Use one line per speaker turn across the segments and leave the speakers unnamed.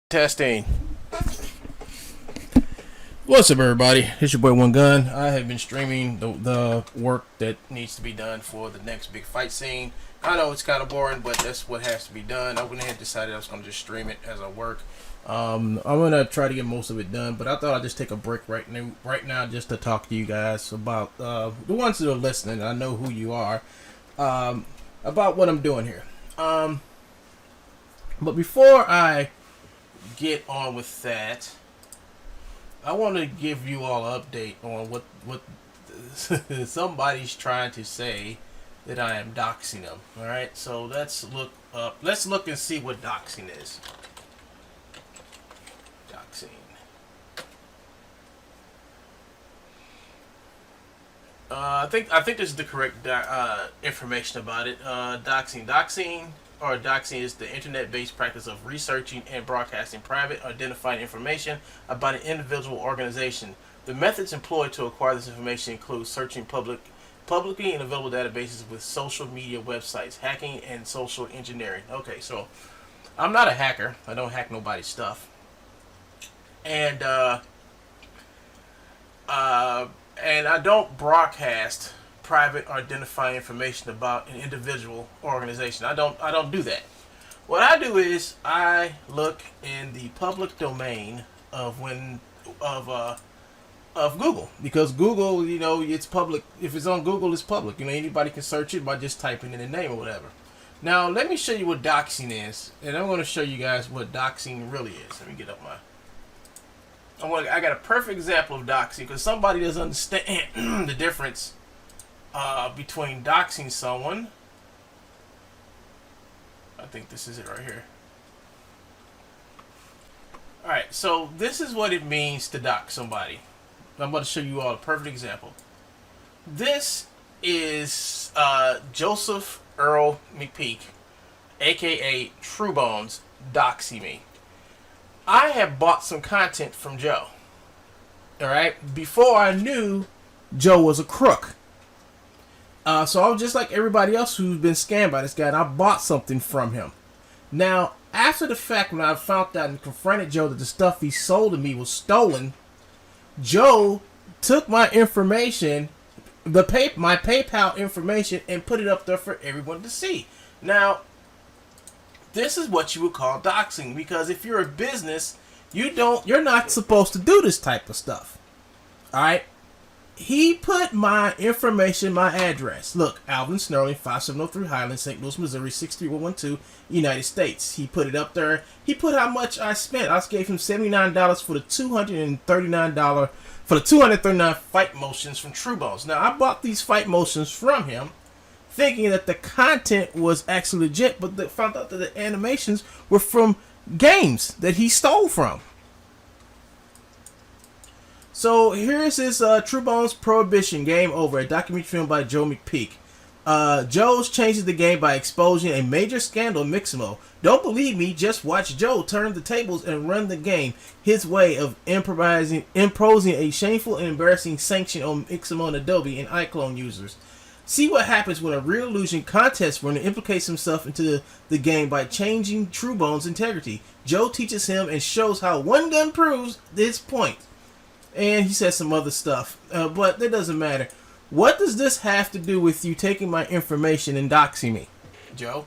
Testing. What's up, everybody? It's your boy One Gun. I have been streaming the work that needs to be done for the next big fight scene. I know it's kind of boring, but that's what has to be done. I went ahead and decided I was going to just stream it as I work. I'm going to try to get most of it done, but I thought I'd just take a break right now just to talk to you guys about the ones that are listening. I know who you are, about what I'm doing here. But before I get on with that, I want to give you all an update on what somebody's trying to say that I am doxing them. All right, so let's look up. Let's look and see what doxing is. Doxing. I think this is the correct information about it. Doxing is the internet-based practice of researching and broadcasting private, identified information about an individual organization. The methods employed to acquire this information include searching publicly in available databases with social media websites, hacking, and social engineering. Okay, so I'm not a hacker. I don't hack nobody's stuff. And I don't broadcast private or identify information about an individual organization. I don't do that. What I do is I look in the public domain of Google, because Google, it's public. If it's on Google, it's public. Anybody can search it by just typing in the name or whatever. Now let me show you what doxing is, and I'm going to show you guys what doxing really is. Let me get up my. I got a perfect example of doxing, because somebody doesn't understand the difference between doxing someone. I think this is it right here. Alright, so this is what it means to dox somebody. I'm going to show you all a perfect example. This is Joseph Earl McPeak, aka True Bones, doxing me. I have bought some content from Joe. Alright, before I knew Joe was a crook. So I was just like everybody else who's been scammed by this guy, and I bought something from him. Now, after the fact, when I found out and confronted Joe that the stuff he sold to me was stolen, Joe took my information, my PayPal information, and put it up there for everyone to see. Now, this is what you would call doxing, because if you're a business, you're not supposed to do this type of stuff. All right. He put my information, my address. Look, Alvin Snurling, 5703 Highland, St. Louis, Missouri, 63112, United States. He put it up there. He put how much I spent. I gave him $79 for the $239 fight motions from True Bones. Now, I bought these fight motions from him, thinking that the content was actually legit, but found out that the animations were from games that he stole from. So here's his True Bones Prohibition Game Over, a documentary film by Joe McPeak. Joe's changes the game by exposing a major scandal in Mixamo. Don't believe me? Just watch Joe turn the tables and run the game his way of imposing a shameful and embarrassing sanction on Mixamo and Adobe and iClone users. See what happens when a real illusion contest runner implicates himself into the game by changing True Bones' integrity. Joe teaches him and shows how One Gun proves this point. And he says some other stuff, but that doesn't matter. What does this have to do with you taking my information and doxing me, Joe?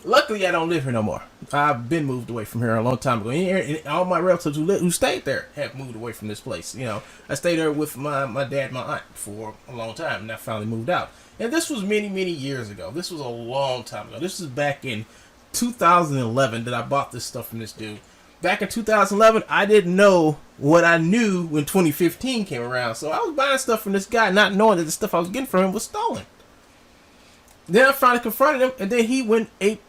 Luckily, I don't live here no more. I've been moved away from here a long time ago. And all my relatives who stayed there have moved away from this place. I stayed there with my dad and my aunt for a long time, and I finally moved out. And this was many, many years ago. This was a long time ago. This was back in 2011 that I bought this stuff from this dude. Back in 2011, I didn't know what I knew when 2015 came around. So I was buying stuff from this guy, not knowing that the stuff I was getting from him was stolen. Then I finally confronted him, and then he went eight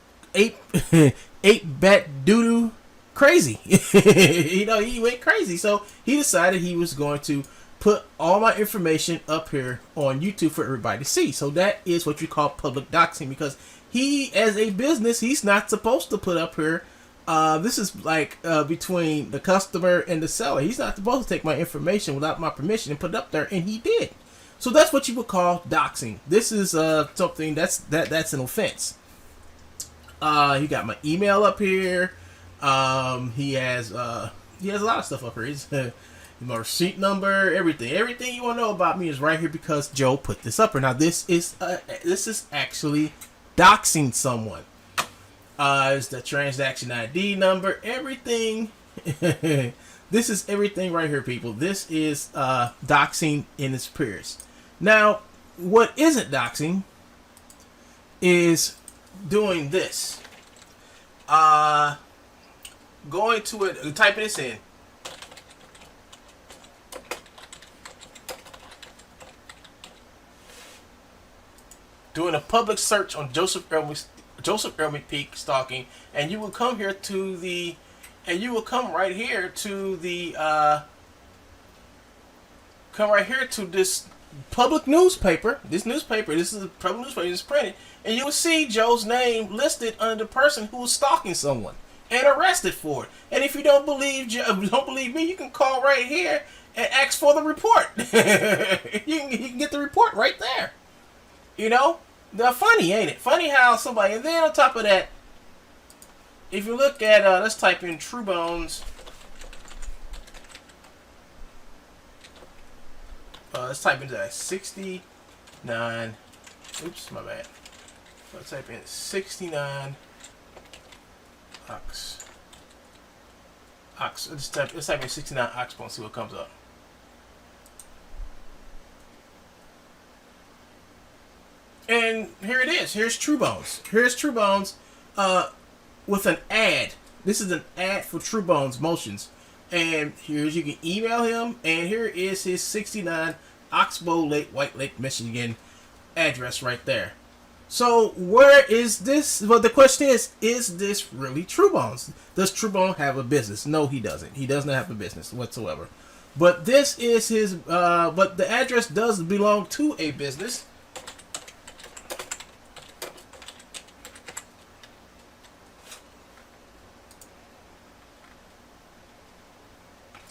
bat doo-doo crazy. He went crazy. So he decided he was going to put all my information up here on YouTube for everybody to see. So that is what you call public doxing, because he, as a business, he's not supposed to put up here. This is like between the customer and the seller. He's not supposed to take my information without my permission and put it up there, and he did. So that's what you would call doxing. This is something that's an offense. You got my email up here. He has a lot of stuff up here. He's my receipt number, everything you want to know about me is right here because Joe put this up here. Now this is actually doxing someone. It's the transaction ID number, everything. This is everything right here, people. This is doxing in its purest. Now, what isn't doxing is doing this. Going to it, typing this in. Doing a public search on Joseph Earl McPeak stalking, and you will come here to the, and you will come right here to the, come right here to this public newspaper. This is a public newspaper. It's printed, and you will see Joe's name listed under the person who was stalking someone and arrested for it. And if you don't believe me, you can call right here and ask for the report. you can get the report right there. You know, they're funny, ain't it? Funny how somebody, and then on top of that, if you look at, let's type in True Bones. Let's type into that 69. Oops, my bad. Let's type in 69 ox. Let's type in 69 oxbow and see what comes up. And here it is. Here's True Bones. Here's True Bones with an ad. This is an ad for True Bones Motions. And here's, you can email him. And here is his 69 Oxbow Lake, White Lake, Michigan address right there. So where is this? Well, the question is this really True Bones? Does True Bones have a business? No, he doesn't. He doesn't have a business whatsoever. But this is his, but the address does belong to a business.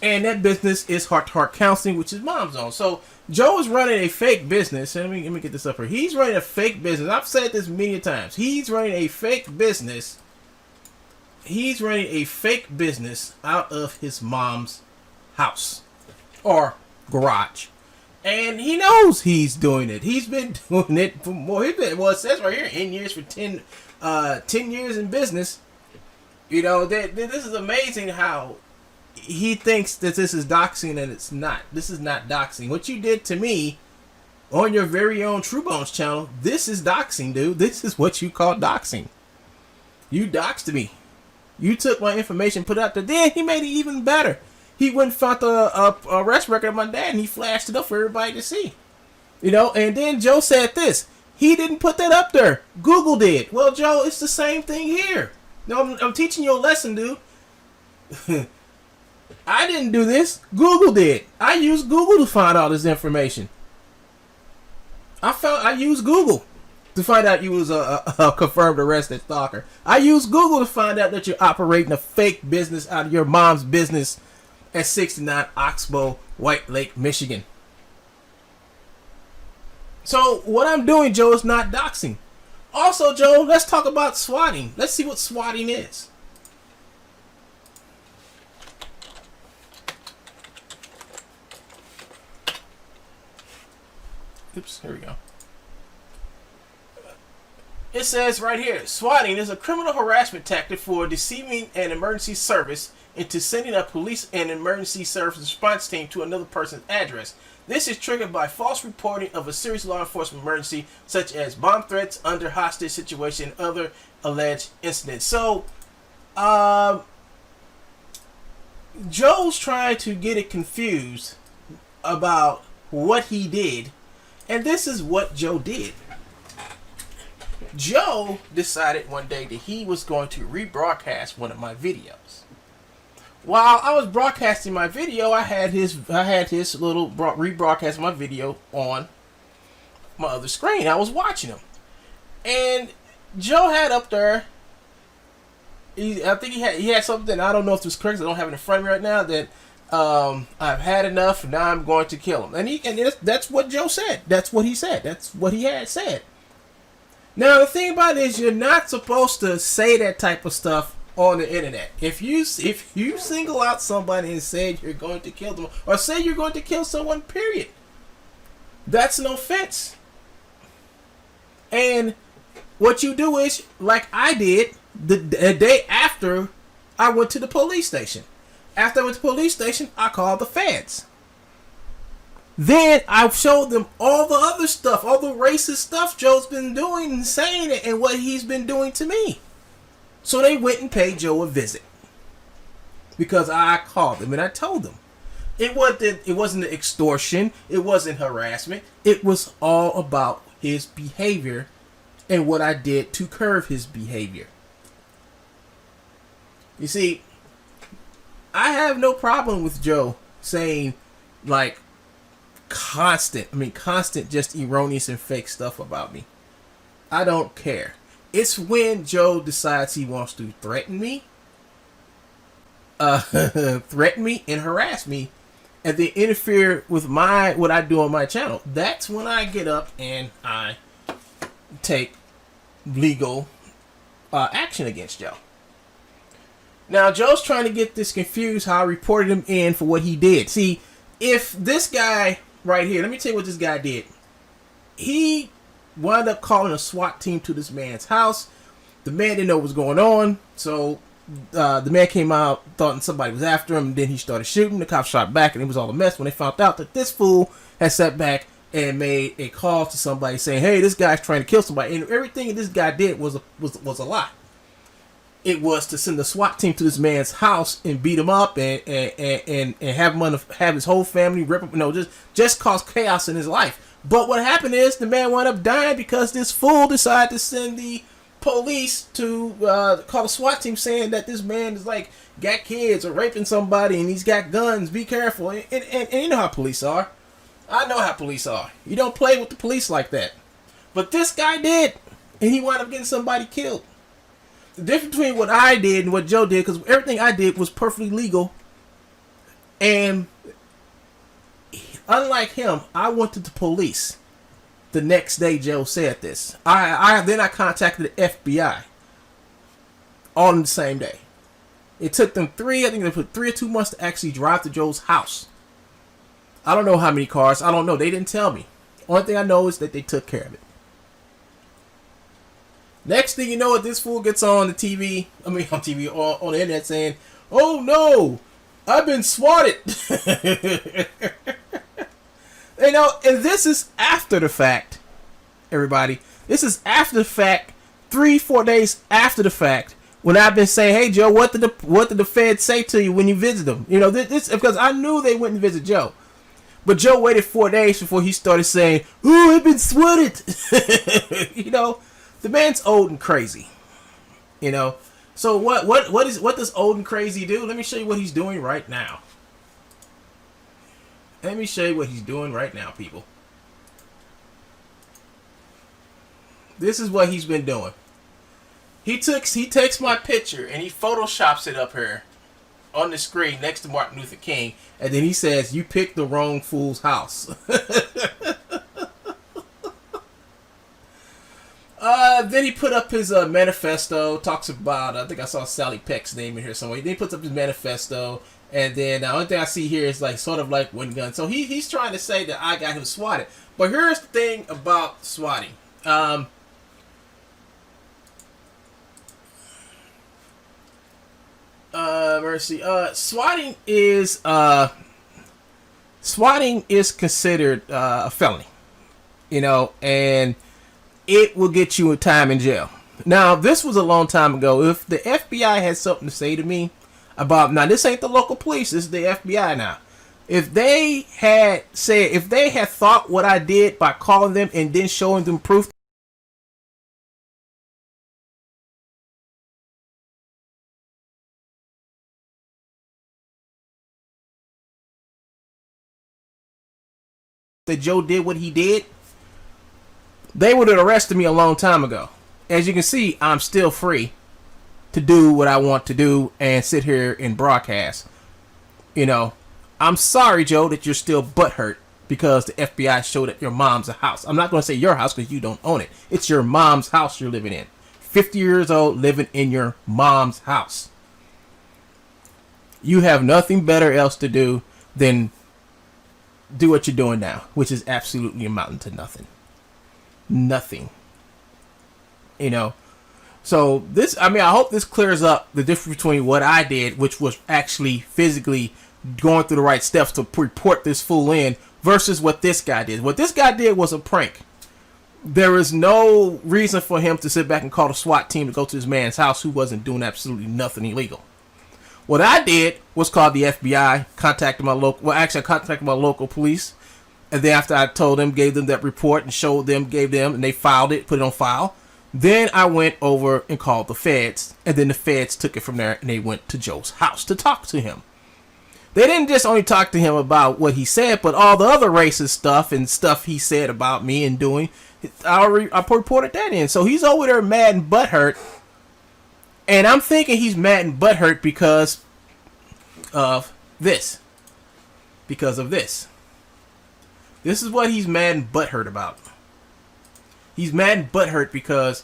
And that business is Heart to Heart Counseling, which is Mom's Zone. So Joe is running a fake business. And let me get this up here. He's running a fake business. I've said this many times. He's running a fake business. He's running a fake business out of his mom's house or garage. And he knows he's doing it. He's been doing it for more. Well, it says right here, in years for 10 years in business. You know, this is amazing how he thinks that this is doxing, and it's not. This is not doxing. What you did to me on your very own True Bones channel, this is doxing, dude. This is what you call doxing. You doxed me. You took my information, put it out there. Then he made it even better. He went and found the arrest record of my dad, and he flashed it up for everybody to see. You know, and then Joe said this. He didn't put that up there. Google did. Well, Joe, it's the same thing here. No, I'm teaching you a lesson, dude. I didn't do this. Google did. I used Google to find all this information. I used Google to find out you was a confirmed arrested stalker. I used Google to find out that you're operating a fake business out of your mom's business at 69 Oxbow, White Lake, Michigan. So what I'm doing, Joe, is not doxing. Also, Joe, let's talk about swatting. Let's see what swatting is. Oops, here we go. It says right here, swatting is a criminal harassment tactic for deceiving an emergency service into sending a police and emergency service response team to another person's address. This is triggered by false reporting of a serious law enforcement emergency, such as bomb threats, under hostage situation, and other alleged incidents. So, Joe's trying to get it confused about what he did. And this is what Joe did. Joe decided one day that he was going to rebroadcast one of my videos. While I was broadcasting my video, I had his little rebroadcast my video on my other screen. I was watching him, and Joe had up there. I think he had something. I don't know if this is correct. I don't have it in front of me right now. That I've had enough. Now I'm going to kill him. And that's what Joe said. That's what he said. That's what he had said. Now the thing about it is, you're not supposed to say that type of stuff on the internet. If you single out somebody and say you're going to kill them, or say you're going to kill someone, period, that's an offense. And what you do is, like I did the day after I went to the police station. After I went to the police station, I called the feds. Then I showed them all the other stuff, all the racist stuff Joe's been doing and saying it, and what he's been doing to me. So they went and paid Joe a visit because I called them and I told them it wasn't extortion, it wasn't harassment. It was all about his behavior and what I did to curb his behavior. You see, I have no problem with Joe saying like constant just erroneous and fake stuff about me. I don't care. It's when Joe decides he wants to threaten me and harass me, and then interfere with what I do on my channel. That's when I get up and I take legal action against Joe. Now, Joe's trying to get this confused how I reported him in for what he did. See, if this guy right here, let me tell you what this guy did. He wound up calling a SWAT team to this man's house. The man didn't know what was going on, so the man came out, thought somebody was after him, and then he started shooting. The cops shot back, and it was all a mess when they found out that this fool had sat back and made a call to somebody saying, hey, this guy's trying to kill somebody. And everything this guy did was a lie. It was to send the SWAT team to this man's house and beat him up and have him have his whole family rip him, just cause chaos in his life. But what happened is the man wound up dying because this fool decided to send the police to call the SWAT team saying that this man is like got kids or raping somebody and he's got guns. Be careful. And you know how police are. I know how police are. You don't play with the police like that. But this guy did, and he wound up getting somebody killed. The difference between what I did and what Joe did, because everything I did was perfectly legal, and unlike him, I went to the police the next day Joe said this. Then I contacted the FBI all in the same day. It took them 3 or 2 months to actually drive to Joe's house. I don't know how many cars. I don't know. They didn't tell me. Only thing I know is that they took care of it. Next thing you know, this fool gets on the TV. On the internet saying, "Oh no, I've been swatted." And this is after the fact. Everybody, this is after the fact. 3-4 days after the fact, when I've been saying, "Hey Joe, what did the Fed say to you when you visited them?" This because I knew they wouldn't visit Joe. But Joe waited 4 days before he started saying, "Oh, I've been swatted." The man's old and crazy. So what does old and crazy do? Let me show you what he's doing right now. Let me show you what he's doing right now, people. This is what he's been doing. He takes my picture and he photoshops it up here on the screen next to Martin Luther King, and then he says, "You picked the wrong fool's house." Then he put up his manifesto, talks about, I think I saw Sally Peck's name in here somewhere. Then he puts up his manifesto, and then the only thing I see here is sort of like one gun. So he's trying to say that I got him swatted. But here's the thing about swatting. Mercy. Swatting is considered a felony. And it will get you a time in jail. Now, this was a long time ago. If the FBI had something to say to me about, now this ain't the local police, this is the FBI now. If they had thought what I did by calling them and then showing them proof that Joe did what he did, they would have arrested me a long time ago. As you can see, I'm still free to do what I want to do and sit here and broadcast. I'm sorry, Joe, that you're still butthurt because the FBI showed at your mom's house. I'm not going to say your house because you don't own it. It's your mom's house you're living in. 50 years old, living in your mom's house. You have nothing better else to do than do what you're doing now, which is absolutely amounting to nothing. Nothing. You know? So this, I mean, I hope this clears up the difference between what I did, which was actually physically going through the right steps to report this fool in, versus what this guy did. What this guy did was a prank. There is no reason for him to sit back and call the SWAT team to go to this man's house who wasn't doing absolutely nothing illegal. What I did was call the FBI, contacted my local, I contacted my local police, and then after I told them, gave them that report and showed them, gave them, and they filed it, put it on file. Then I went over and called the feds, and then the feds took it from there, and they went to Joe's house to talk to him. They didn't just only talk to him about what he said, but all the other racist stuff and stuff he said about me and doing, I reported that in. So he's over there mad and butthurt, and I'm thinking he's mad and butthurt because of this. Because of this. This is what he's mad and butthurt about. He's mad and butthurt because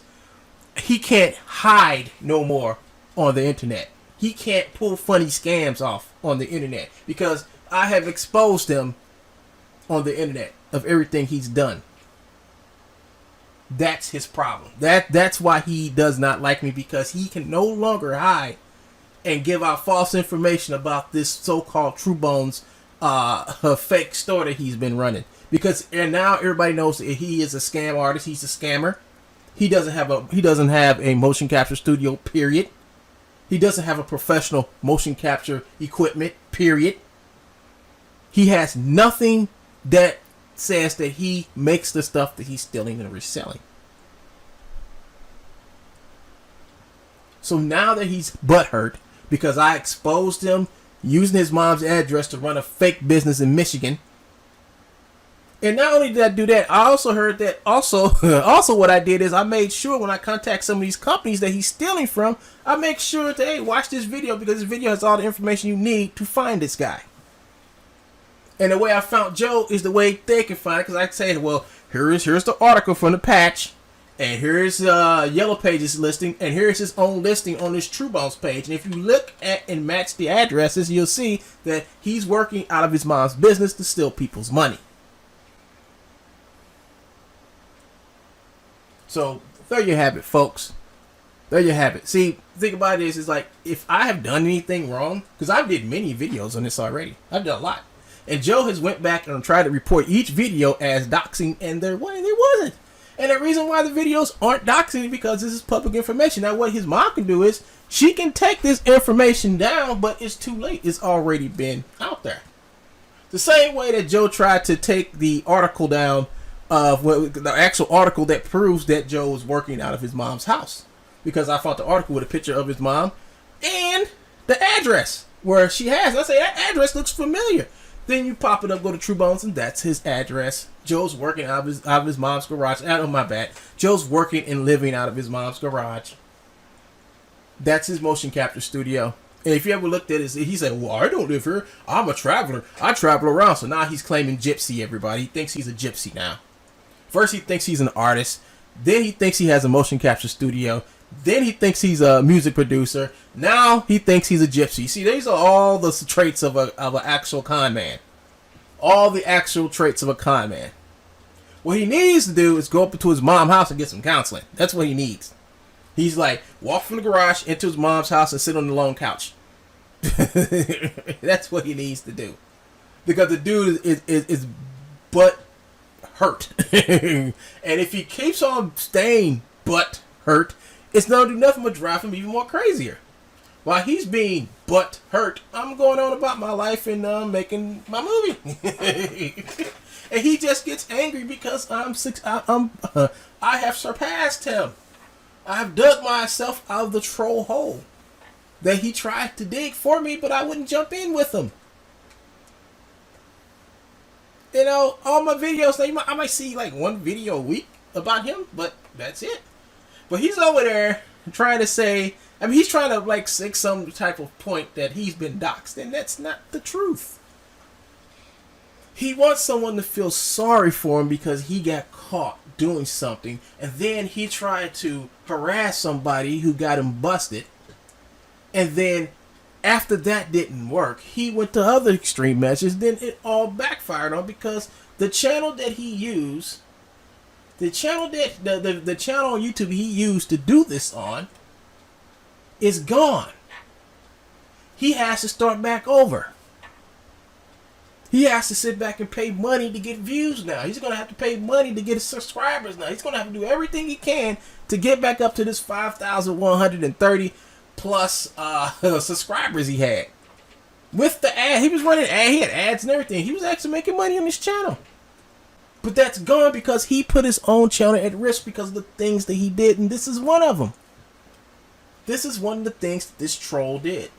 he can't hide no more on the internet. He can't pull funny scams off on the internet because I have exposed him on the internet of everything he's done. That's his problem. That's why he does not like me, because he can no longer hide and give out false information about this so-called True Bones fake store that he's been running. Because and now everybody knows that he is a scam artist. He's a scammer. He doesn't have a motion capture studio, period. He doesn't have a professional motion capture equipment, period. He has nothing that says that he makes the stuff that he's stealing and reselling. So now that he's butthurt because I exposed him using his mom's address to run a fake business in Michigan. And not only did I do that, I also heard that also what I did is I made sure when I contact some of these companies that he's stealing from, I make sure that, hey, watch this video because this video has all the information you need to find this guy. And the way I found Joe is the way they can find it, because I say, well, here's the article from the patch, and here's Yellow Pages listing, and here's his own listing on this True Bones page. And if you look at and match the addresses, you'll see that he's working out of his mom's business to steal people's money. So there you have it, folks. There you have it. See, the thing about it is like, if I have done anything wrong, because I've did many videos on this already. I've done a lot. And Joe has went back and tried to report each video as doxing, and it wasn't. And the reason why the videos aren't doxing is because this is public information. Now, what his mom can do is, she can take this information down, but it's too late. It's already been out there. The same way that Joe tried to take the article down of the actual article that proves that Joe was working out of his mom's house. Because I found the article with a picture of his mom and the address where she has. I say, that address looks familiar. Then you pop it up, go to True Bones, and that's his address. Joe's working out of his mom's garage. Oh, my bad. Joe's working and living out of his mom's garage. That's his motion capture studio. And if you ever looked at it, he said, well, I don't live here. I'm a traveler. I travel around. So now he's claiming gypsy, everybody. He thinks he's a gypsy now. First, he thinks he's an artist. Then he thinks he has a motion capture studio. Then he thinks he's a music producer. Now he thinks he's a gypsy. See, these are all the traits of an actual con man. All the actual traits of a con man. What he needs to do is go up to his mom's house and get some counseling. That's what he needs. He's like, walk from the garage into his mom's house and sit on the lone couch. That's what he needs to do. Because the dude is butt hurt. And if he keeps on staying butt hurt, it's going to do nothing but drive him even more crazier. While he's being butt hurt, I'm going on about my life and making my movie. And he just gets angry because I have surpassed him. I have dug myself out of the troll hole that he tried to dig for me, but I wouldn't jump in with him. You know, all my videos, I might see like one video a week about him, but that's it. But he's over there trying to say, I mean, he's trying to like make some type of point that he's been doxxed, and that's not the truth. He wants someone to feel sorry for him because he got caught doing something, and then he tried to harass somebody who got him busted, and then after that didn't work, he went to other extreme measures. Then it all backfired on because the channel that he used, the channel that the channel on YouTube he used to do this on, is gone. He has to start back over. He has to sit back and pay money to get views now. He's going to have to pay money to get subscribers now. He's going to have to do everything he can to get back up to this 5,130 plus subscribers he had. With the ad, he was running ad, he had ads and everything. He was actually making money on his channel. But that's gone because he put his own channel at risk because of the things that he did, and this is one of them. This is one of the things that this troll did.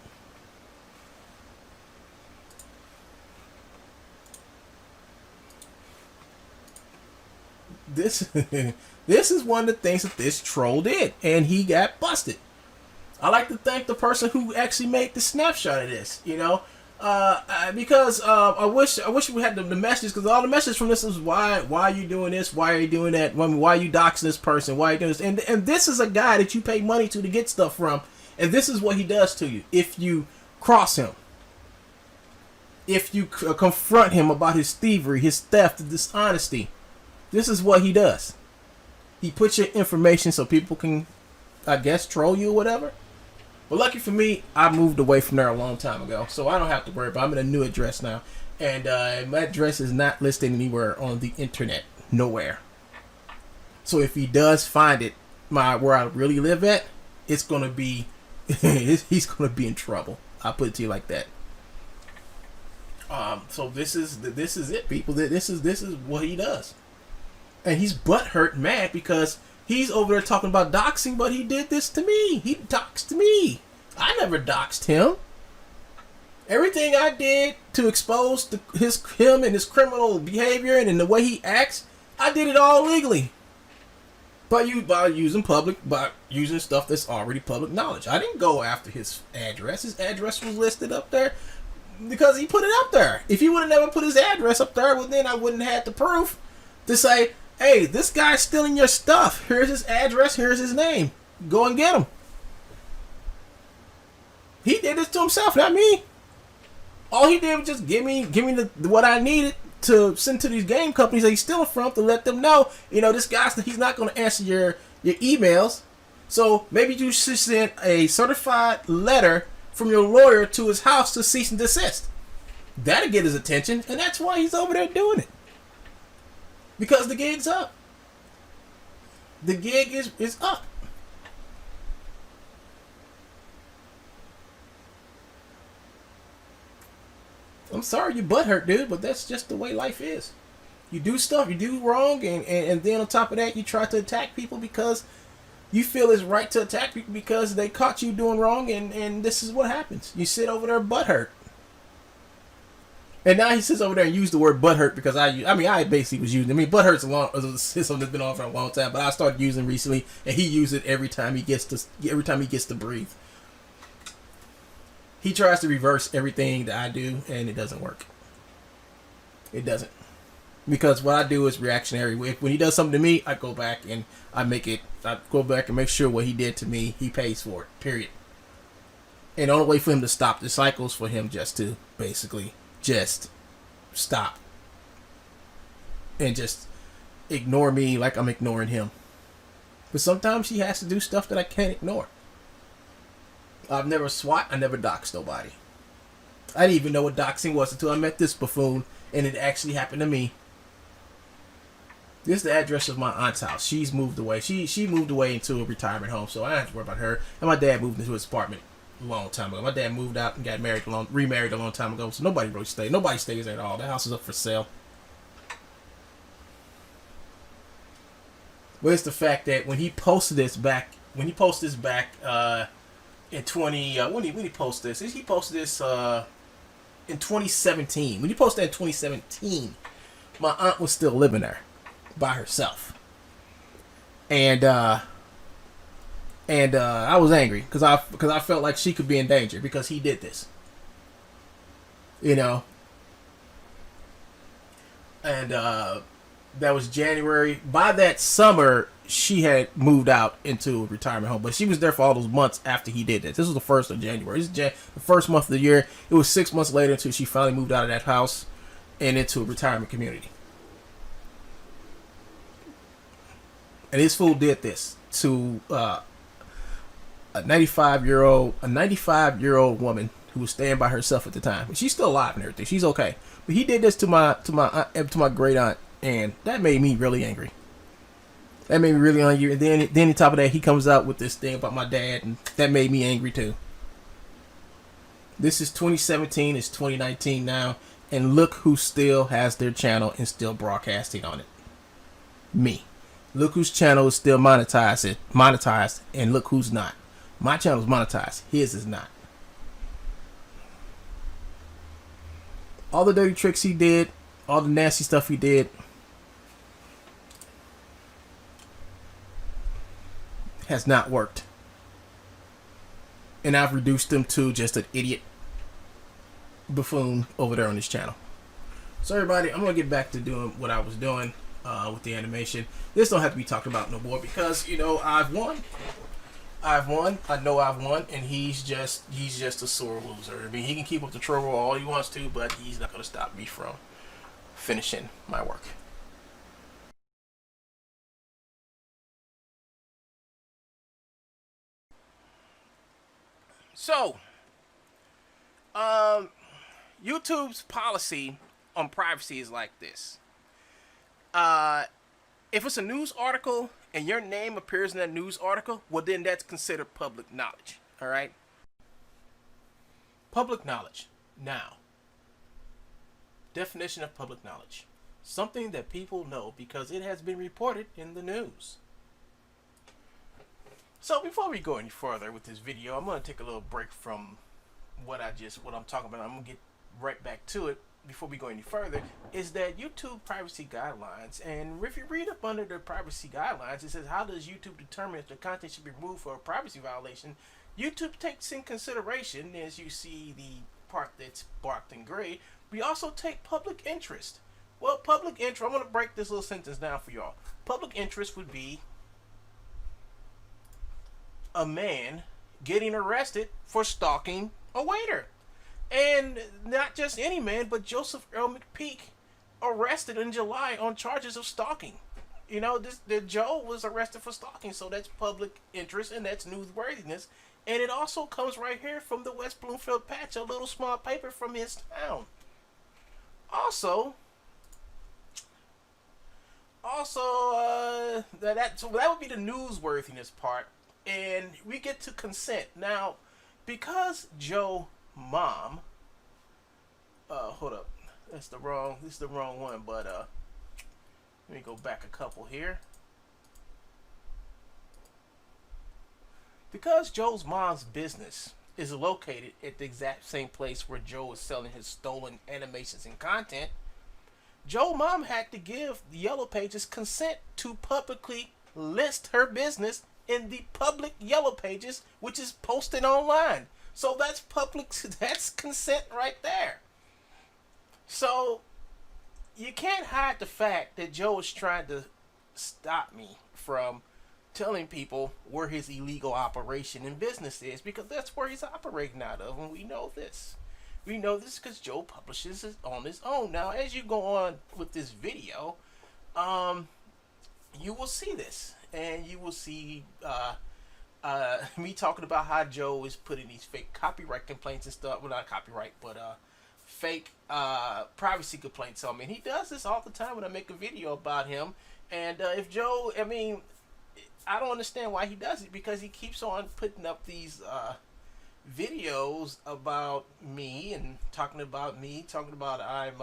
This is one of the things that this troll did, and he got busted. I like to thank the person who actually made the snapshot of this, you know, because I wish we had the message, because all the message from this is why are you doing this, why are you doing that, why are you doxing this person, why are you doing this, and this is a guy that you pay money to get stuff from, and this is what he does to you if you cross him, if you confront him about his thievery, his theft, his dishonesty. This is what he does. He puts your information so people can, I guess, troll you or whatever. But lucky for me, I moved away from there a long time ago, so I don't have to worry about it. I'm in a new address now, and my address is not listed anywhere on the internet, nowhere. So if he does find it, where I really live at, it's gonna be, he's gonna be in trouble. I'll put it to you like that. So this is it, people. This is what he does. And he's butthurt mad because he's over there talking about doxing, but he did this to me. He doxed me. I never doxed him. Everything I did to expose him and his criminal behavior and in the way he acts, I did it all legally. By using stuff that's already public knowledge. I didn't go after his address. His address was listed up there because he put it up there. If he would have never put his address up there, well, then I wouldn't have had the proof to say, hey, this guy's stealing your stuff. Here's his address. Here's his name. Go and get him. He did this to himself, not me. All he did was just give me what I needed to send to these game companies that he's stealing from, to let them know, you know, this guy's, he's not going to answer your emails. So maybe you should send a certified letter from your lawyer to his house to cease and desist. That'll get his attention, and that's why he's over there doing it. Because the gig's up. The gig is up. I'm sorry you butthurt, dude, but that's just the way life is. You do stuff, you do wrong, and then on top of that, you try to attack people because you feel it's right to attack people because they caught you doing wrong, and this is what happens. You sit over there butthurt. And now he sits over there and used the word butthurt because I basically was using. Butthurt's something that's been on for a long time, but I started using recently, and he uses it every time he gets to breathe. He tries to reverse everything that I do, and it doesn't work. It doesn't, because what I do is reactionary. When he does something to me, I go back and I go back and make sure what he did to me, he pays for it. Period. And the only way for him to stop the cycle is for him just to basically just stop and just ignore me like I'm ignoring him. But sometimes he has to do stuff that I can't ignore. I've never swat, I never doxed nobody. I didn't even know what doxing was until I met this buffoon, and it actually happened to me. This is the address of my aunt's house. She's moved away. She moved away into a retirement home, so I don't have to worry about her. And my dad moved into his apartment a long time ago. My dad moved out and got remarried a long time ago, so nobody really stayed. Nobody stays there at all. The house is up for sale. But it's the fact that when he posted this back in 20 when he posted this? He posted this in 2017. When he posted that in 2017, my aunt was still living there by herself. And I was angry because I felt like she could be in danger because he did this. You know. and that was January. By that summer, she had moved out into a retirement home, but she was there for all those months after he did that. This was the 1st of January. This is the first month of the year. It was 6 months later until she finally moved out of that house and into a retirement community. And this fool did this to a 95-year-old woman who was staying by herself at the time. She's still alive and everything. She's okay. But he did this to my great aunt, and that made me really angry. That made me really angry. And then on top of that, he comes out with this thing about my dad, and that made me angry too. This is 2017. It's 2019 now, and look who still has their channel and still broadcasting on it. Me. Look whose channel is still monetized, and look who's not. My channel is monetized. His is not. All the dirty tricks he did, all the nasty stuff he did, has not worked. And I've reduced him to just an idiot buffoon over there on this channel. So everybody, I'm going to get back to doing what I was doing with the animation. This don't have to be talked about no more because, you know, I've won. I know I've won, and he's just a sore loser. I mean, he can keep up the trouble all he wants to, but he's not going to stop me from finishing my work. So, YouTube's policy on privacy is like this. If it's a news article and your name appears in that news article, well, then that's considered public knowledge. All right? Public knowledge. Now, definition of public knowledge. Something that people know because it has been reported in the news. So before we go any further with this video, I'm going to take a little break from what I'm talking about. I'm going to get right back to it. Before we go any further, is that YouTube privacy guidelines, and if you read up under the privacy guidelines, it says, how does YouTube determine if the content should be removed for a privacy violation? YouTube takes in consideration, as you see the part that's marked in gray, we also take public interest. Well, public interest, I'm going to break this little sentence down for y'all. Public interest would be a man getting arrested for stalking a waiter. And not just any man, but Joseph Earl McPeak, arrested in July on charges of stalking. You know, Joe was arrested for stalking, so that's public interest and that's newsworthiness. And it also comes right here from the West Bloomfield Patch, a little small paper from his town. Also, so that would be the newsworthiness part, and we get to consent now, because Joe mom, hold up, this is the wrong one, but let me go back a couple here. Because Joe's mom's business is located at the exact same place where Joe is selling his stolen animations and content, Joe mom had to give the Yellow Pages consent to publicly list her business in the public Yellow Pages, which is posted online. So that's public, that's consent right there. So you can't hide the fact that Joe is trying to stop me from telling people where his illegal operation and business is, because that's where he's operating out of, and we know this. We know this because Joe publishes it on his own. Now, as you go on with this video, you will see this, and you will see me talking about how Joe is putting these fake copyright complaints and stuff. Well, not copyright, but fake privacy complaints on me. And he does this all the time when I make a video about him. And if Joe, I mean, I don't understand why he does it, because he keeps on putting up these videos about me and talking about I'm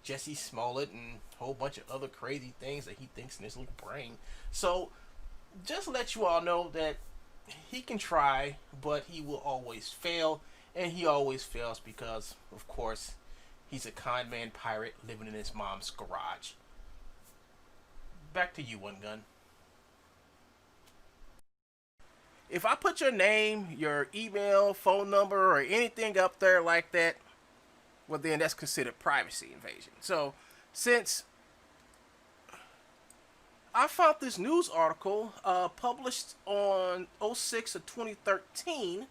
Jesse Smollett and a whole bunch of other crazy things that he thinks in his little brain. So just to let you all know that he can try, but he will always fail, and he always fails because, of course, he's a con man pirate living in his mom's garage. Back to you, One Gun. If I put your name, your email, phone number, or anything up there like that, well, then that's considered privacy invasion. So since I found this news article published on 06 of 2013.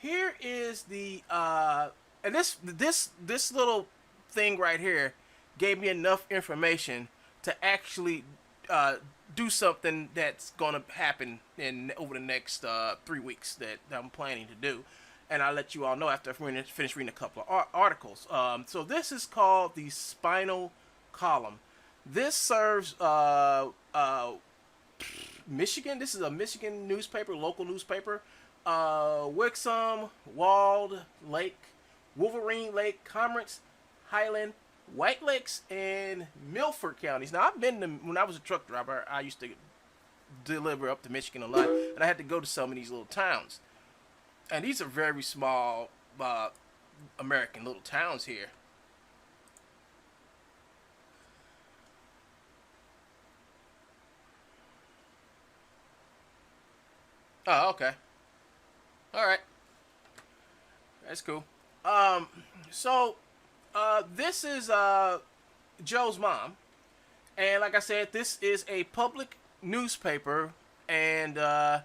Here is the and this little thing right here gave me enough information to actually do something that's gonna happen in over the next 3 weeks that I'm planning to do, and I'll let you all know after I finish reading a couple of articles. So this is called the Spinal Column. This serves Michigan. This is a Michigan newspaper, local newspaper. Wixom, Walled Lake, Wolverine Lake, Commerce, Highland, White Lakes, and Milford counties. Now, I've been to, when I was a truck driver, I used to deliver up to Michigan a lot, and I had to go to some of these little towns. And these are very small American little towns here. Oh, okay. All right. That's cool. So this is Joe's mom, and like I said, this is a public newspaper, and I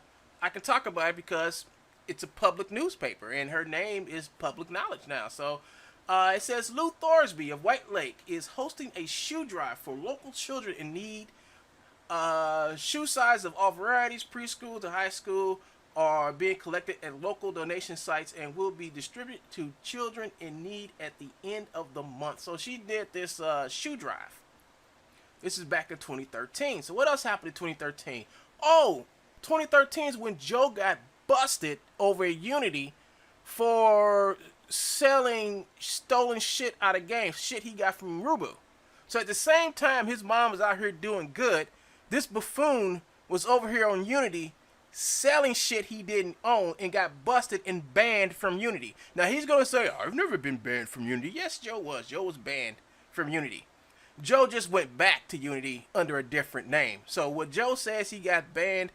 can talk about it because it's a public newspaper, and her name is public knowledge now. So it says Lou Thorsby of White Lake is hosting a shoe drive for local children in need. Shoe size of all varieties, preschool to high school, are being collected at local donation sites and will be distributed to children in need at the end of the month. So she did this shoe drive. This is back in 2013. So what else happened in 2013? Oh, 2013 is when Joe got busted over at Unity for selling stolen shit out of games, shit he got from Rubu. So at the same time his mom was out here doing good, this buffoon was over here on Unity selling shit he didn't own and got busted and banned from Unity. Now he's going to say, I've never been banned from Unity. Yes, Joe was. Joe was banned from Unity. Joe just went back to Unity under a different name. So what Joe says he got banned,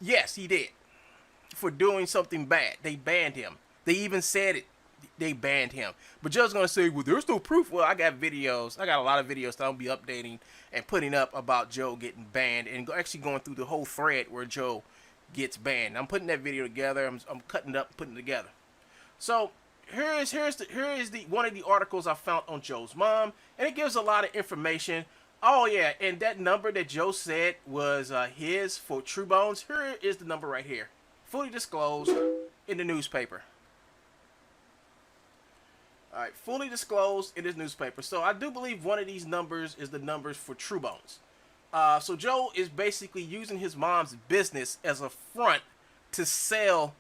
yes, he did. For doing something bad. They banned him. They even said it. They banned him. But Joe's going to say, well, there's no proof. Well, I got videos. I got a lot of videos that I'll be updating and putting up about Joe getting banned and actually going through the whole thread where Joe gets banned. I'm putting that video together. I'm cutting it up and putting it together. So here is the one of the articles I found on Joe's mom, and it gives a lot of information. Oh yeah, and that number that Joe said was his for True Bones. Here is the number right here, fully disclosed in the newspaper. All right, fully disclosed in this newspaper. So I do believe one of these numbers is the numbers for True Bones. So Joe is basically using his mom's business as a front to sell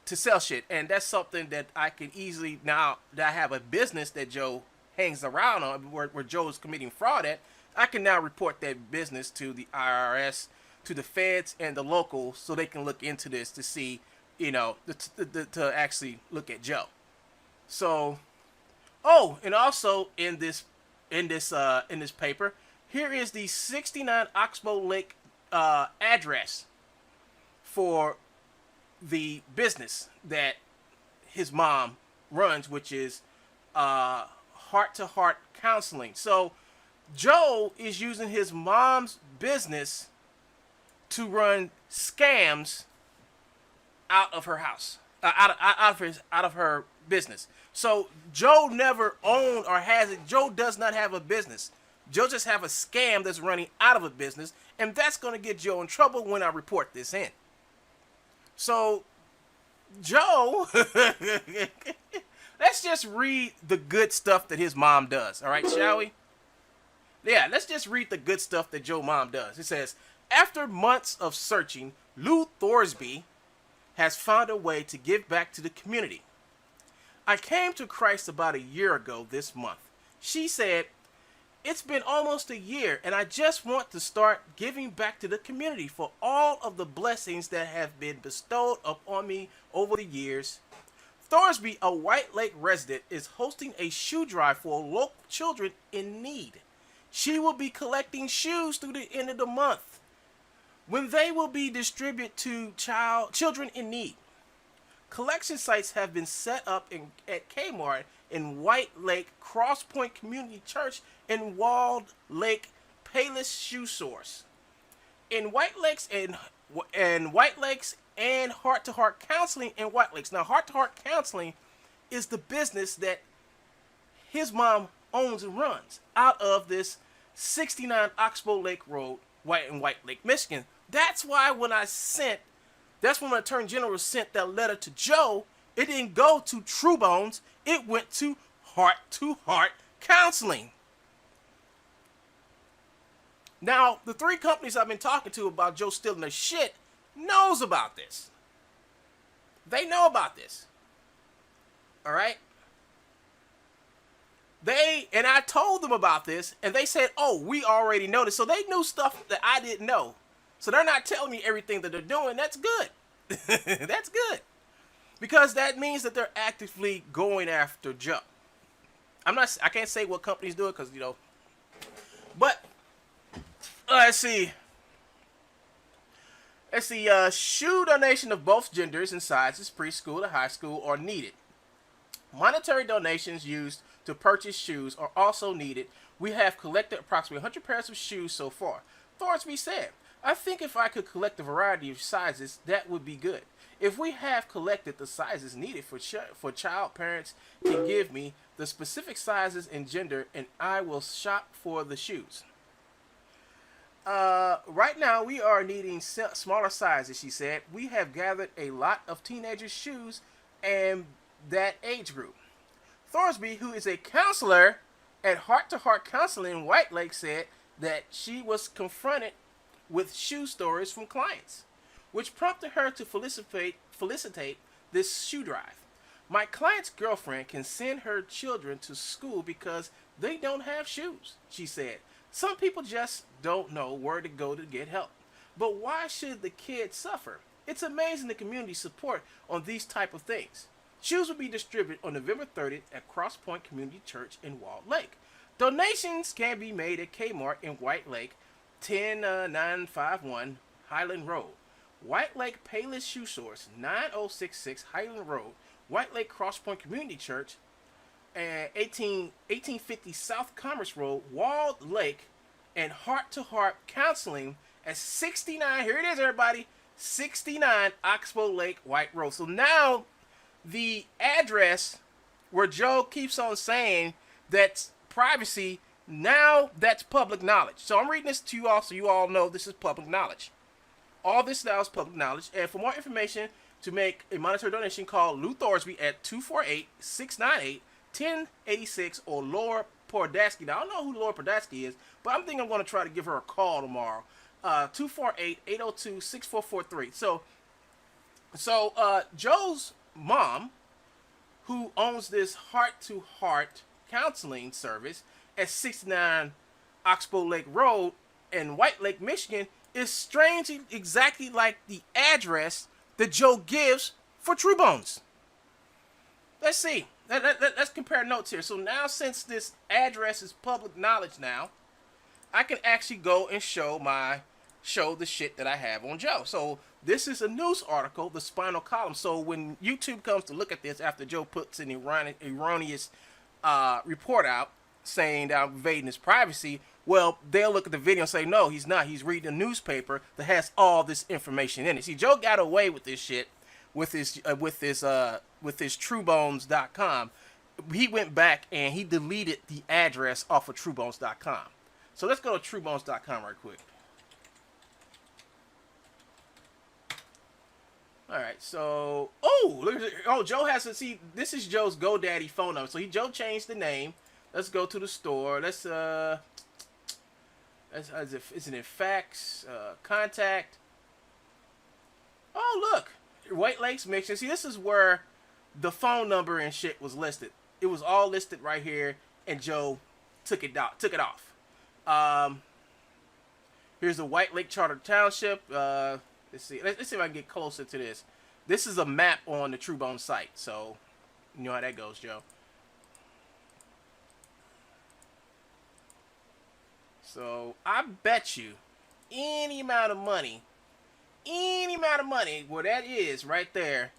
shit, and that's something that I can easily, now that I have a business that Joe hangs around on, where Joe is committing fraud at, I can now report that business to the IRS, to the feds, and the locals, so they can look into this to see, you know, to actually look at Joe. So, oh, and also in this paper, here is the 69 Oxbow Lake address for the business that his mom runs, which is heart-to-heart counseling. So Joe is using his mom's business to run scams out of her house, out of her business. So Joe never owned or has it. Joe does not have a business. Joe just have a scam that's running out of a business, and that's going to get Joe in trouble when I report this in. So, Joe, let's just read the good stuff that his mom does, all right, shall we? Yeah, let's just read the good stuff that Joe's mom does. It says, after months of searching, Lou Thorsby has found a way to give back to the community. I came to Christ about a year ago this month. She said, it's been almost a year, and I just want to start giving back to the community for all of the blessings that have been bestowed upon me over the years. Thorsby, a White Lake resident, is hosting a shoe drive for local children in need. She will be collecting shoes through the end of the month, when they will be distributed to children in need. Collection sites have been set up at Kmart in White Lake, Cross Point Community Church, and Walled Lake Payless Shoe Source. In White Lakes and Heart to Heart Counseling in White Lakes. Now, Heart to Heart Counseling is the business that his mom owns and runs out of this 69 Oxbow Lake Road, White Lake, Michigan. That's when the Attorney General sent that letter to Joe. It didn't go to True Bones. It went to Heart Counseling. Now, the three companies I've been talking to about Joe stealing their shit knows about this. They know about this. All right? And I told them about this, and they said, oh, we already know this. So they knew stuff that I didn't know. So they're not telling me everything that they're doing. That's good. That's good. Because that means that they're actively going after Joe. I can't say what companies do it because, but let's see. Shoe donation of both genders and sizes, preschool to high school, are needed. Monetary donations used to purchase shoes are also needed. We have collected approximately 100 pairs of shoes so far. Thorsby said, I think if I could collect a variety of sizes, that would be good. If we have collected the sizes needed for child, parents can give me the specific sizes and gender, and I will shop for the shoes. Right now, we are needing smaller sizes, she said. We have gathered a lot of teenagers' shoes and that age group. Thorsby, who is a counselor at Heart to Heart Counseling in White Lake, said that she was confronted with shoe stories from clients, which prompted her to felicitate this shoe drive. My client's girlfriend can send her children to school because they don't have shoes, she said. Some people just don't know where to go to get help. But why should the kids suffer? It's amazing the community support on these type of things. Shoes will be distributed on November 30th at Cross Point Community Church in Walled Lake. Donations can be made at Kmart in White Lake, 10951 Highland Road. White Lake Payless Shoe Source, 9066 Highland Road. White Lake Cross Point Community Church, 1850 South Commerce Road, Walled Lake, and Heart to Heart Counseling at 69, here it is everybody, 69 Oxbow Lake, White Road. So now the address where Joe keeps on saying that's privacy, now that's public knowledge. So I'm reading this to you all so you all know this is public knowledge. All this now is public knowledge. And for more information, to make a monetary donation, call Lou Thorsby at 248-698-1086 or Laura Pordaski. Now, I don't know who Laura Pordaski is, but I'm thinking I'm going to try to give her a call tomorrow. 248-802-6443. So Joe's mom, who owns this heart-to-heart counseling service at 69 Oxbow Lake Road in White Lake, Michigan, is strangely exactly like the address that Joe gives for True Bones. Let's see. Let's compare notes here. So now, since this address is public knowledge now, I can actually go and show the shit that I have on Joe. So this is a news article, the Spinal Column. So when YouTube comes to look at this after Joe puts an erroneous report out saying that I'm invading his privacy, well, they'll look at the video and say, no, he's not. He's reading a newspaper that has all this information in it. See, Joe got away with this shit with his TrueBones.com. He went back and he deleted the address off of TrueBones.com. So let's go to TrueBones.com right quick. All right, so Joe has to see. This is Joe's GoDaddy phone number. So Joe changed the name. Let's go to the store. Is it in fax? Contact. Oh, look. White Lakes, Michigan. See, this is where the phone number and shit was listed. It was all listed right here, and Joe took it off. Here's the White Lake Charter Township. Let's see if I can get closer to this. This is a map on the True Bones site, so you know how that goes, Joe. So I bet you any amount of money, where that is right there,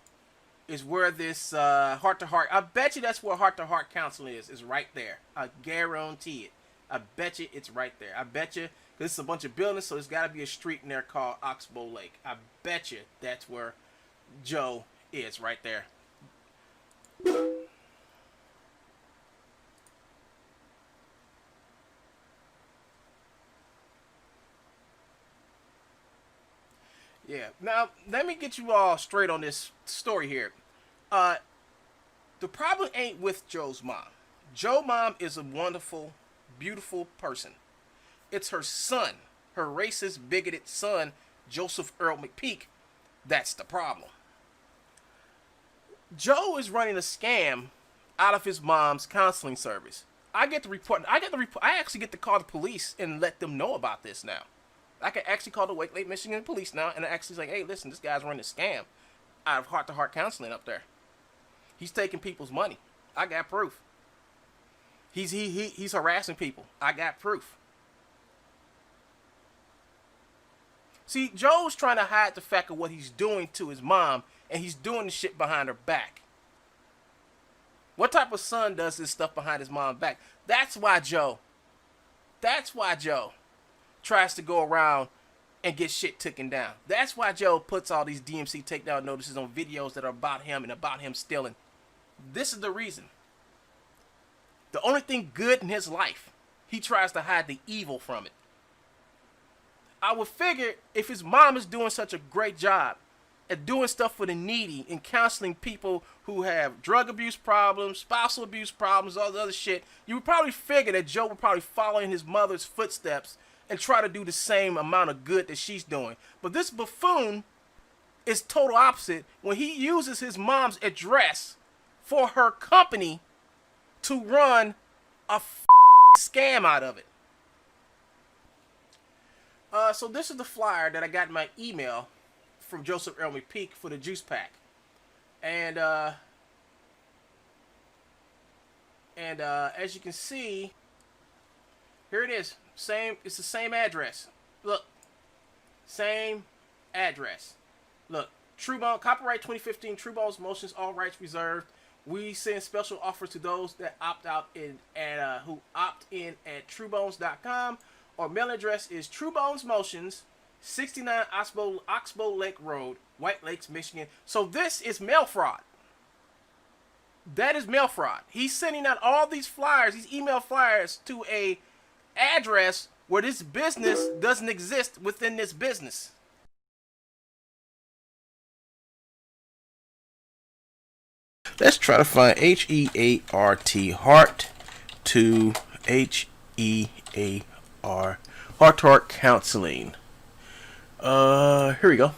is where this heart to heart. I bet you that's where heart to heart counseling is. Is right there. I guarantee it. I bet you it's right there. I bet you this is a bunch of buildings, so there's got to be a street in there called Oxbow Lake. I bet you that's where Joe is right there. Yeah. Now, let me get you all straight on this story here. Uh, the problem ain't with Joe's mom. Joe's mom is a wonderful, beautiful person. It's her son, her racist, bigoted son, Joseph Earl McPeak. That's the problem. Joe is running a scam out of his mom's counseling service. I actually get to call the police and let them know about this now. I can actually call the Wake Lake, Michigan police now and actually say, hey, listen, this guy's running a scam out of heart-to-heart counseling up there. He's taking people's money. I got proof. He's harassing people. I got proof. See, Joe's trying to hide the fact of what he's doing to his mom, and he's doing the shit behind her back. What type of son does this stuff behind his mom's back? That's why Joe tries to go around and get shit taken down. That's why Joe puts all these DMC takedown notices on videos that are about him and about him stealing. This is the reason. The only thing good in his life, he tries to hide the evil from it. I would figure if his mom is doing such a great job at doing stuff for the needy and counseling people who have drug abuse problems, spousal abuse problems, all the other shit, you would probably figure that Joe would probably follow in his mother's footsteps and try to do the same amount of good that she's doing. But this buffoon is total opposite when he uses his mom's address for her company to run a scam out of it. So this is the flyer that I got in my email from Joseph Earl McPeak for the juice pack. And as you can see, here it is. It's the same address. Look. Same address. Look. TrueBone, copyright 2015, TrueBones Motions, all rights reserved. We send special offers to those that opt out who opt in at TrueBones.com. Our mail address is TrueBones Motions, 69 Oxbow Lake Road, White Lakes, Michigan. So this is mail fraud. That is mail fraud. He's sending out all these flyers, these email flyers, to a address where this business doesn't exist within this business. Let's try to find H-E-A-R-T, heart to H-E-A-R, heart to heart counseling. Here we go.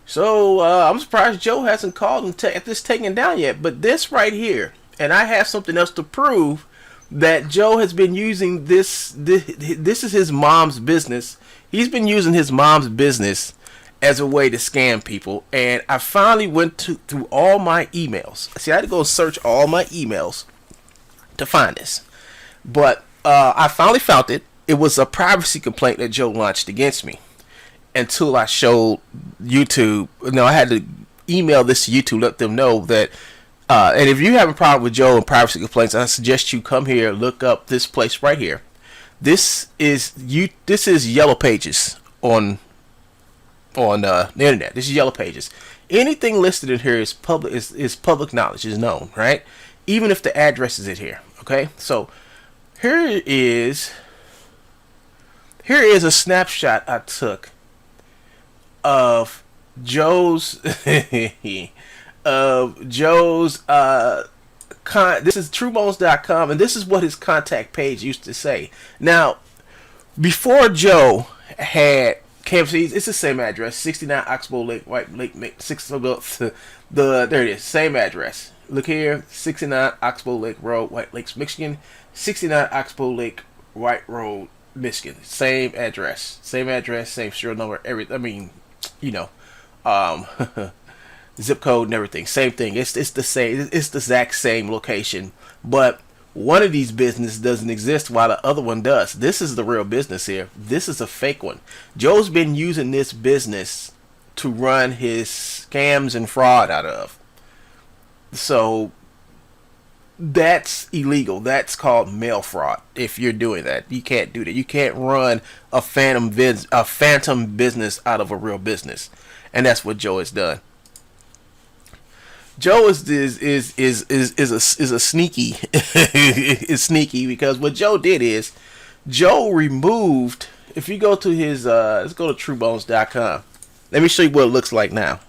So, I'm surprised Joe hasn't called and at this taken down yet, but this right here, and I have something else to prove that Joe has been using this is his mom's business. He's been using his mom's business as a way to scam people, and I finally went through all my emails. See, I had to go search all my emails to find this, but I finally found it. It was a privacy complaint that Joe launched against me until I showed YouTube. I had to email this to YouTube, let them know that. And if you have a problem with Joe and privacy complaints, I suggest you come here, look up this place right here. This is Yellow Pages on the internet. This is Yellow Pages. Anything listed in here is public. Is public knowledge, is known, right? Even if the address is in here. Okay, so here is a snapshot I took of Joe's this is TrueBones.com, and this is what his contact page used to say. Now, before Joe had KFC, it's the same address, 69 Oxbow Lake, White Lake, there it is, same address. Look here, 69 Oxbow Lake Road, White Lakes, Michigan, 69 Oxbow Lake, White Road, Michigan. Same address, same serial number, zip code and everything, same thing. It's the same. It's the exact same location, but one of these businesses doesn't exist while the other one does. This is the real business here. This is a fake one. Joe's been using this business
to run his scams and fraud out of. So that's illegal. That's called mail fraud. If you're doing that, you can't do that. You can't run a phantom business out of a real business, and that's what Joe has done. Joe is a sneaky is sneaky because what Joe did is Joe removed. If you go to his let's go to TrueBones.com. Let me show you what it looks like now.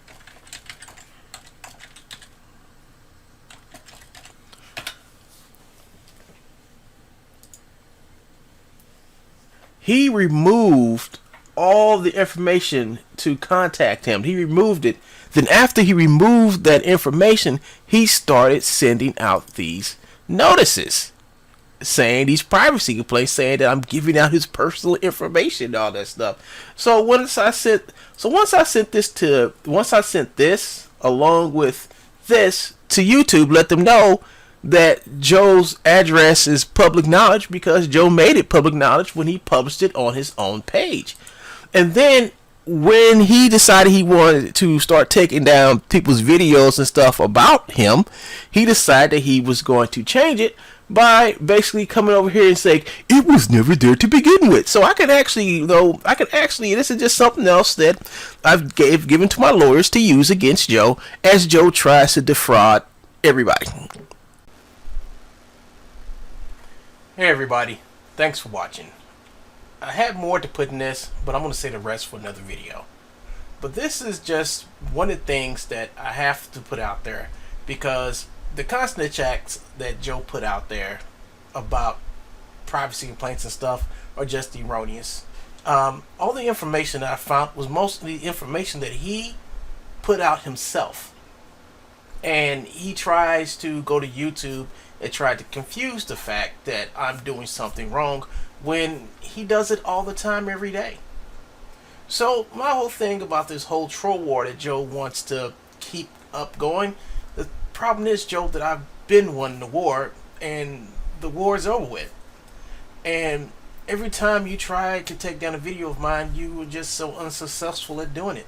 He removed all the information to contact him. He removed it. Then after he removed that information, he started sending out these notices saying these privacy complaints, saying that I'm giving out his personal information and all that stuff. So once I sent this along with this to YouTube, let them know that Joe's address is public knowledge because Joe made it public knowledge when he published it on his own page. And then when he decided he wanted to start taking down people's videos and stuff about him, he decided that he was going to change it by basically coming over here and saying it was never there to begin with. So I can actually, this is just something else that I've given to my lawyers to use against Joe as Joe tries to defraud everybody. Hey everybody, thanks for watching. I had more to put in this, but I'm going to say the rest for another video. But this is just one of the things that I have to put out there because the constant checks that Joe put out there about privacy complaints and stuff are just erroneous. All the information that I found was mostly information that he put out himself. And he tries to go to YouTube and try to confuse the fact that I'm doing something wrong when he does it all the time, every day. So my whole thing about this whole troll war that Joe wants to keep up going, the problem is, Joe, that I've been winning the war and the war is over with. And every time you try to take down a video of mine, you were just so unsuccessful at doing it.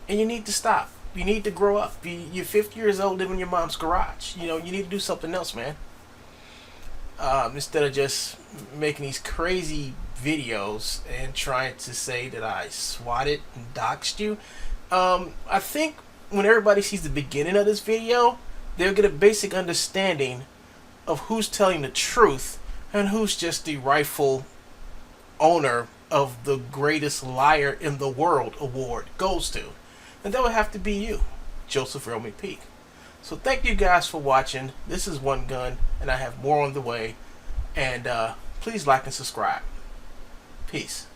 And you need to stop. You need to grow up. You're 50 years old living in your mom's garage. You know, you need to do something else, man. Instead of just making these crazy videos and trying to say that I swatted and doxed you. I think when everybody sees the beginning of this video, they'll get a basic understanding of who's telling the truth and who's just the rightful owner of the greatest liar in the world award goes to. And that would have to be you, Joseph Earl McPeak. So thank you guys for watching. This is One Gun, and I have more on the way. And please like and subscribe. Peace.